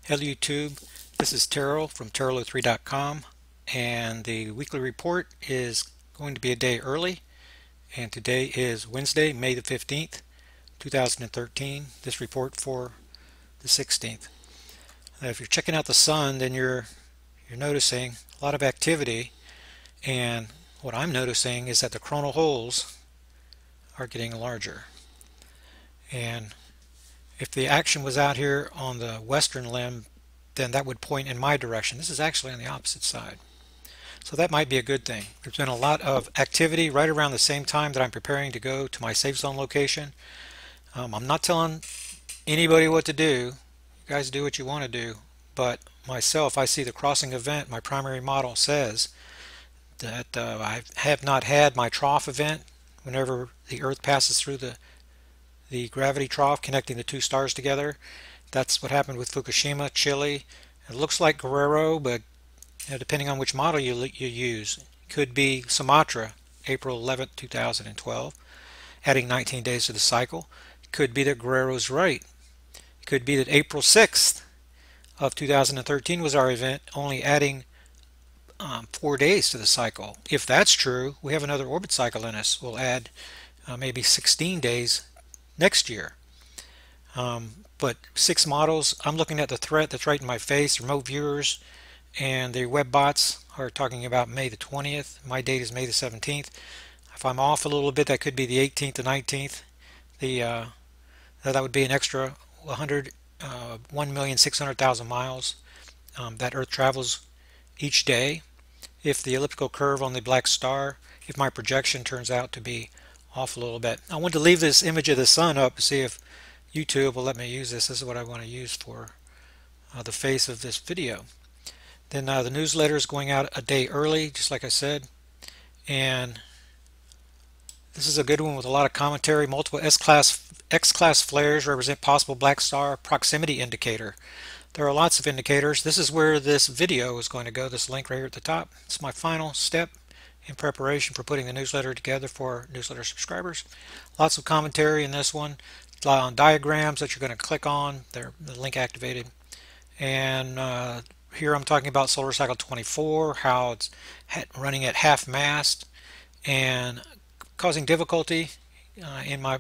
Hello YouTube, this is Terrell from Terrell03.com, and the weekly report is going to be a day early, and today is Wednesday, May the 15th, 2013. This report for the 16th. If you're checking out the sun, then you're noticing a lot of activity, and what I'm noticing is that the coronal holes are getting larger. And if the action was out here on the western limb, then that would point in my direction. This is actually on the opposite side. So that might be a good thing. There's been a lot of activity right around the same time that I'm preparing to go to my safe zone location. I'm not telling anybody what to do. You guys do what you want to do. But myself, I see the crossing event. My primary model says that I have not had my trough event whenever the Earth passes through the gravity trough connecting the two stars together. That's what happened with Fukushima, Chile. It looks like Guerrero, but depending on which model you use, it could be Sumatra, April 11th, 2012, adding 19 days to the cycle. It could be that Guerrero's right. It could be that April 6th of 2013 was our event, only adding 4 days to the cycle. If that's true, we have another orbit cycle in us. We'll add maybe 16 days next year. But 6 models, I'm looking at the threat that's right in my face. Remote viewers and the web bots are talking about May the 20th. My date is May the 17th. If I'm off a little bit, that could be the 18th to 19th. That would be an extra 1,600,000 miles that Earth travels each day. If the elliptical curve on the black star, if my projection turns out to be off a little bit. I want to leave this image of the sun up to see if YouTube will let me use this. This is what I want to use for the face of this video. Then the newsletter is going out a day early, just like I said. And this is a good one with a lot of commentary. Multiple X-class flares represent possible black star proximity indicator. There are lots of indicators. This is where this video is going to go, this link right here at the top. It's my final step in preparation for putting the newsletter together for newsletter subscribers. Lots of commentary in this one. Diagrams that you're going to click on. They're the link activated. And here I'm talking about solar cycle 24, how it's running at half mast and causing difficulty in my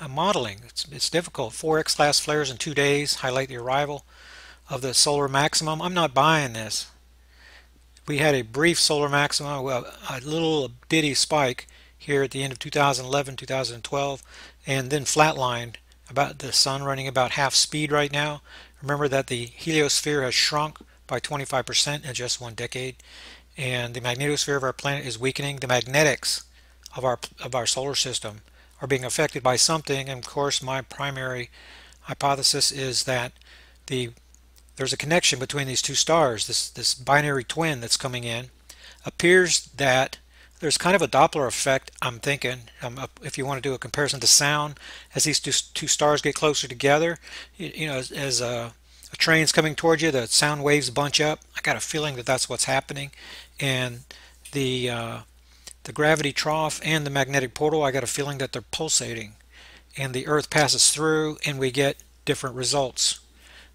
modeling. It's difficult. 4 X-class flares in 2 days highlight the arrival of the solar maximum. I'm not buying this. We had a brief solar maximum, well, a little bitty spike here at the end of 2011, 2012, and then flatlined about the sun running about half speed right now. Remember that the heliosphere has shrunk by 25% in just 1 decade, and the magnetosphere of our planet is weakening. The magnetics of our solar system are being affected by something, and of course my primary hypothesis is that there's a connection between these two stars. This binary twin that's coming in appears that there's kind of a Doppler effect, I'm thinking, if you want to do a comparison to sound, as these two stars get closer together, you know, as a train's coming towards you, the sound waves bunch up. I got a feeling that that's what's happening. And the gravity trough and the magnetic portal, I got a feeling that they're pulsating. And the Earth passes through and we get different results.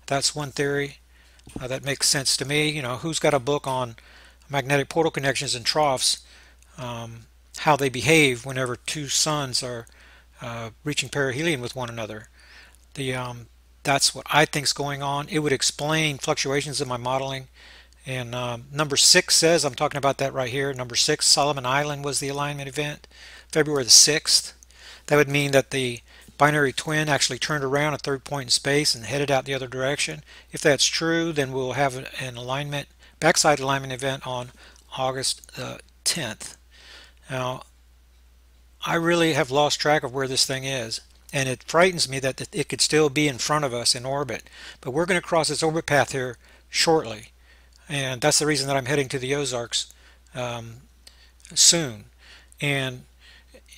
That's one theory that makes sense to me. You know, who's got a book on magnetic portal connections and troughs, how they behave whenever two suns are reaching perihelion with one another? That's what I think is going on. It would explain fluctuations in my modeling. And number 6 says, I'm talking about that right here, number 6, Solomon Island was the alignment event, February the 6th. That would mean that the binary twin actually turned around a third point in space and headed out the other direction. If that's true, then we'll have an alignment, backside alignment event on August 10th. Now, I really have lost track of where this thing is, and it frightens me that it could still be in front of us in orbit. But we're going to cross its orbit path here shortly, and that's the reason that I'm heading to the Ozarks soon. And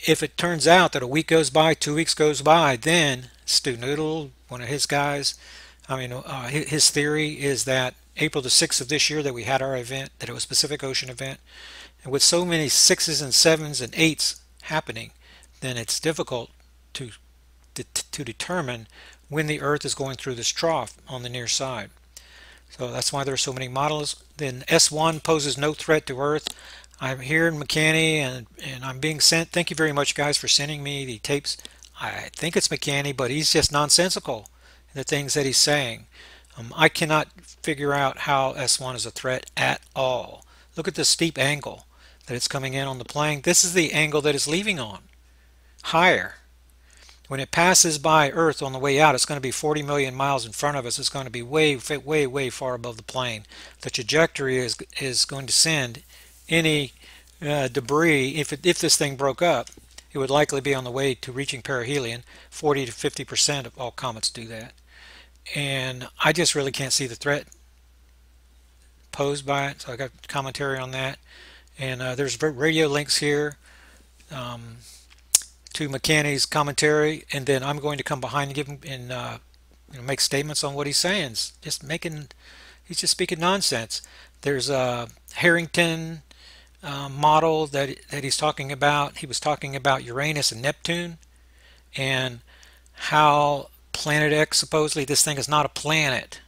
if it turns out that a week goes by, 2 weeks goes by, then Stu Noodle, one of his guys, his theory is that April the 6th of this year that we had our event, that it was Pacific Ocean event, and with so many 6s and 7s and 8s happening, then it's difficult to determine when the Earth is going through this trough on the near side. So that's why there are so many models. Then S1 poses no threat to Earth. I'm here in McCanny, and I'm being sent. Thank you very much, guys, for sending me the tapes. I think it's McCanny, but he's just nonsensical in the things that he's saying. I cannot figure out how S1 is a threat at all. Look at the steep angle that it's coming in on the plane. This is the angle that it's leaving on, higher. When it passes by Earth on the way out, it's going to be 40 million miles in front of us. It's going to be way, way, way far above the plane. The trajectory is going to send any debris. If this thing broke up, it would likely be on the way to reaching perihelion. 40 to 50% of all comets do that. And I just really can't see the threat posed by it. So I got commentary on that. And there's radio links here. To McCanny's commentary, and then I'm going to come behind and give him and make statements on what he's saying. He's just speaking nonsense. There's a Harrington model that he's talking about. He was talking about Uranus and Neptune, and how Planet X, supposedly this thing is not a planet.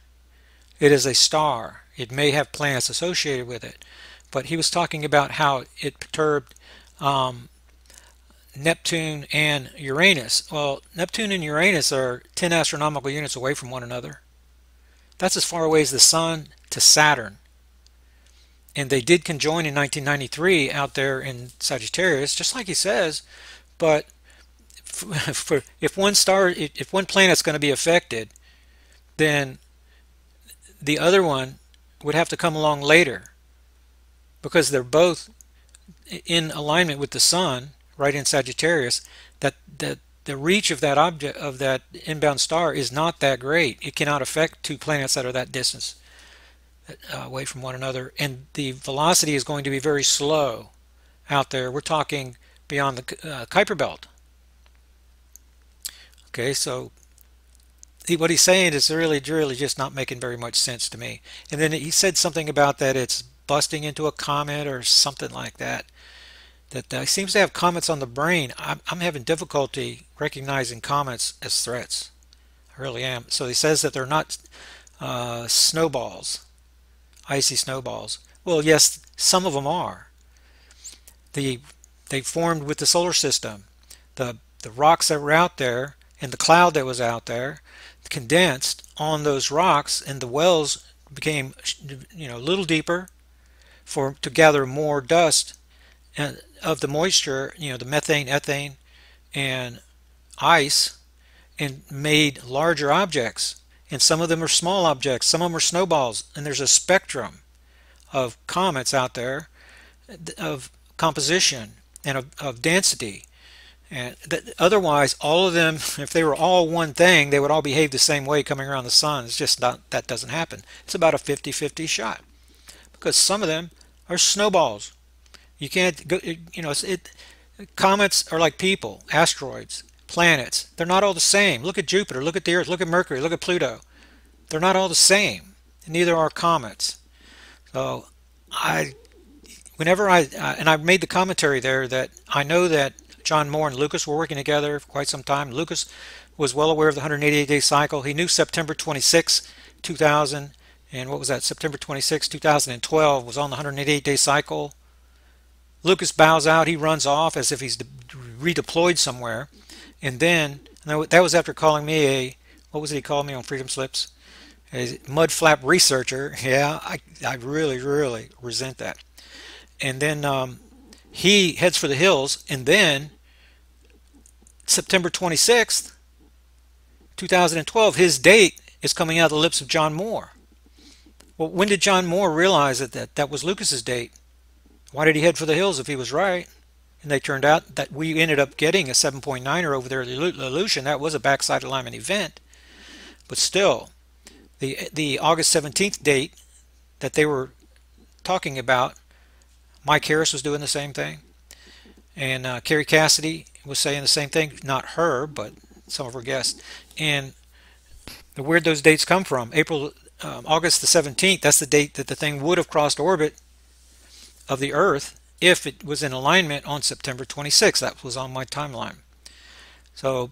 It is a star. It may have planets associated with it, but he was talking about how it perturbed Neptune and Uranus. Well, Neptune and Uranus are 10 astronomical units away from one another. That's as far away as the Sun to Saturn. And they did conjoin in 1993 out there in Sagittarius, just like he says. But if one planet's going to be affected, then the other one would have to come along later, because they're both in alignment with the Sun, right in Sagittarius. That the reach of that object, of that inbound star, is not that great. It cannot affect two planets that are that distance away from one another, and the velocity is going to be very slow out there. We're talking beyond the Kuiper belt. Okay, so what he's saying is really just not making very much sense to me. And then he said something about that it's busting into a comet or something like that. That seems to have comets on the brain. I'm having difficulty recognizing comets as threats. I really am. So he says that they're not snowballs, icy snowballs. Well, yes, some of them are. They formed with the solar system. The rocks that were out there and the cloud that was out there condensed on those rocks, and the wells became a little deeper to gather more dust and of the moisture, the methane, ethane, and ice, and made larger objects. And some of them are small objects, some of them are snowballs, and there's a spectrum of comets out there of composition and of density. And otherwise, all of them, if they were all one thing, they would all behave the same way coming around the sun. It's just not, that doesn't happen. It's about a 50-50 shot, because some of them are snowballs. You can't go, comets are like people, asteroids, planets. They're not all the same. Look at Jupiter, look at the Earth, look at Mercury, look at Pluto. They're not all the same. Neither are comets. So whenever and I made the commentary there that I know that John Moore and Lucas were working together for quite some time. Lucas was well aware of the 188-day cycle. He knew September 26, 2000, and what was that? September 26, 2012 was on the 188-day cycle. Lucas bows out. He runs off as if he's redeployed somewhere. And then, that was after calling me what was it he called me on Freedom Slips? A mud flap researcher. Yeah, I really, really resent that. And then he heads for the hills, and then September 26th, 2012, his date is coming out of the lips of John Moore. Well, when did John Moore realize that was Lucas's date? Why did he head for the hills if he was right? And they turned out that we ended up getting a 7.9er over there at Aleutian. That was a backside alignment event. But still, the August 17th date that they were talking about, Mike Harris was doing the same thing. And Carrie Cassidy was saying the same thing. Not her, but some of her guests. And where'd those dates come from? August the 17th, that's the date that the thing would have crossed orbit of the Earth if it was in alignment on September 26th. That was on my timeline. So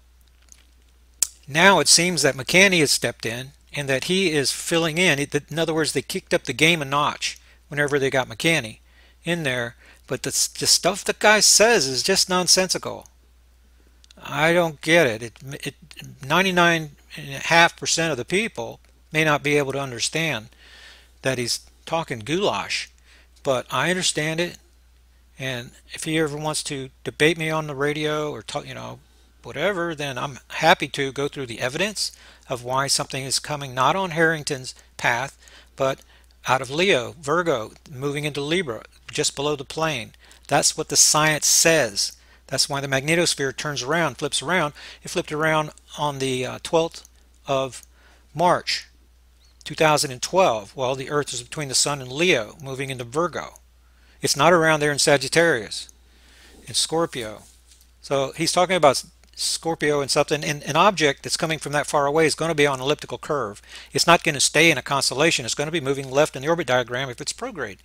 now it seems that McCanny has stepped in and that he is filling in. In other words, they kicked up the game a notch whenever they got McCanny in there. But the stuff the guy says is just nonsensical. I don't get it. 99.5% of the people may not be able to understand that he's talking goulash, but I understand it. And if he ever wants to debate me on the radio or talk, whatever, then I'm happy to go through the evidence of why something is coming not on Harrington's path, but out of Leo, Virgo, moving into Libra, just below the plane. That's what the science says. That's why the magnetosphere turns around, flips around. It flipped around on the 12th of March 2012. Well, the Earth is between the Sun and Leo, moving into Virgo. It's not around there in Sagittarius, in Scorpio. So he's talking about Scorpio and something, and an object that's coming from that far away is going to be on an elliptical curve. It's not going to stay in a constellation. It's going to be moving left in the orbit diagram if it's prograde.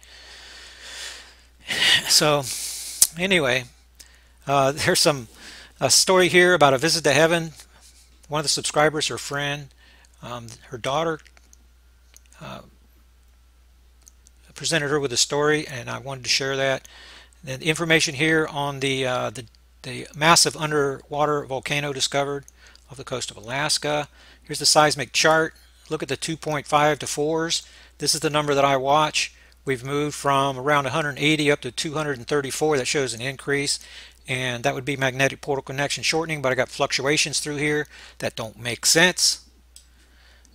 So anyway, there's a story here about a visit to heaven. One of the subscribers, her friend, her daughter presented her with a story, and I wanted to share that. And the information here on the massive underwater volcano discovered off the coast of Alaska. Here's the seismic chart. Look at the 2.5 to 4s. This is the number that I watch. We've moved from around 180 up to 234. That shows an increase, and that would be magnetic portal connection shortening, but I got fluctuations through here that don't make sense,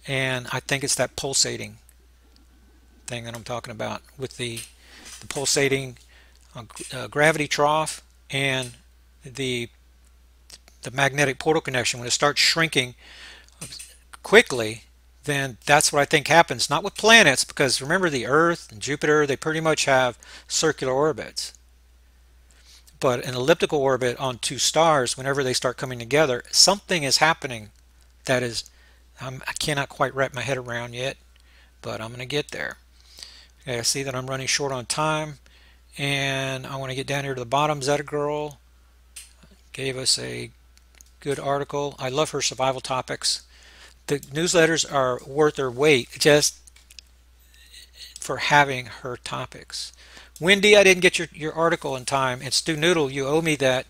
and I think it's that pulsating thing that I'm talking about with the pulsating gravity trough and the magnetic portal connection. When it starts shrinking quickly, then that's what I think happens. Not with planets, because remember the Earth and Jupiter, they pretty much have circular orbits. But an elliptical orbit on two stars, whenever they start coming together, something is happening that is, I cannot quite wrap my head around yet, but I'm going to get there. Okay, I see that I'm running short on time, and I want to get down here to the bottom. Zeta Girl gave us a good article. I love her survival topics. The newsletters are worth their weight just for having her topics. Wendy, I didn't get your article in time, and Stu Noodle, you owe me that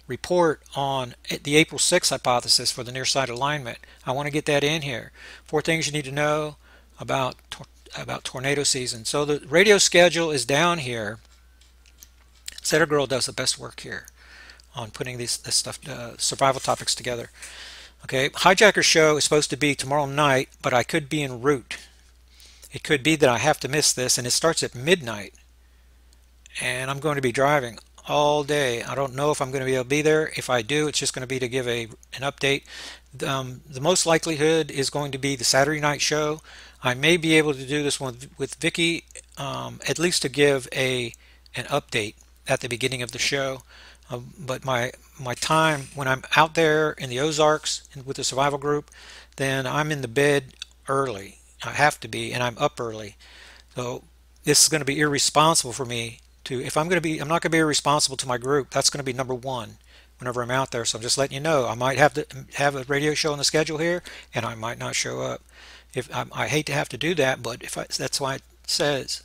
report on the April 6th hypothesis for the near side alignment. I want to get that in here. 4 things you need to know about tornado season. So the radio schedule is down here. Setter Girl does the best work here on putting this stuff, survival topics together. Okay, Hijacker show is supposed to be tomorrow night, but I could be en route. It could be that I have to miss this, and it starts at midnight, and I'm going to be driving all day. I don't know if I'm going to be able to be there. If I do, it's just going to be to give an update. The most likelihood is going to be the Saturday night show. I may be able to do this one with Vicky, at least to give an update at the beginning of the show. But my time when I'm out there in the Ozarks with the survival group, then I'm in the bed early. I have to be, and I'm up early. So this is going to be irresponsible for me to, I'm not going to be irresponsible to my group. That's going to be number one whenever I'm out there. So I'm just letting you know, I might have to have a radio show on the schedule here, and I might not show up. I hate to have to do that, but that's why it says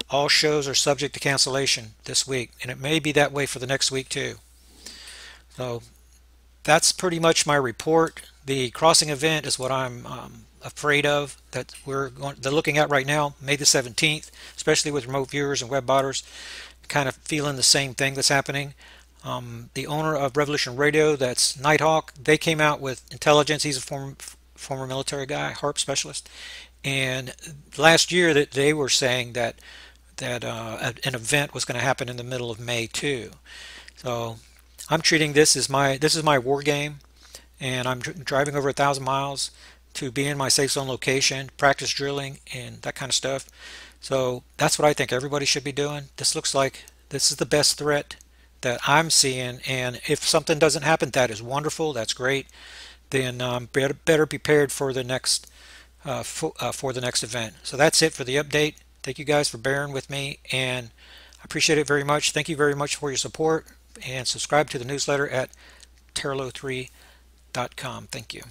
all shows are subject to cancellation this week, and it may be that way for the next week too. So that's pretty much my report. The crossing event is what I'm afraid of, that they're looking at right now, May the 17th, especially with remote viewers and web botters kind of feeling the same thing that's happening. The owner of Revolution Radio, that's Nighthawk, they came out with intelligence. He's a former military guy, HARP specialist, and last year that they were saying that an event was going to happen in the middle of May too. So I'm treating this as my war game, and I'm driving over 1,000 miles to be in my safe zone location, practice drilling and that kind of stuff. So that's what I think everybody should be doing. This looks like this is the best threat that I'm seeing, and if something doesn't happen, that is wonderful, that's great. Then better prepared for the next event. So that's it for the update. Thank you guys for bearing with me, and I appreciate it very much. Thank you very much for your support, and subscribe to the newsletter at terralo3.com. Thank you.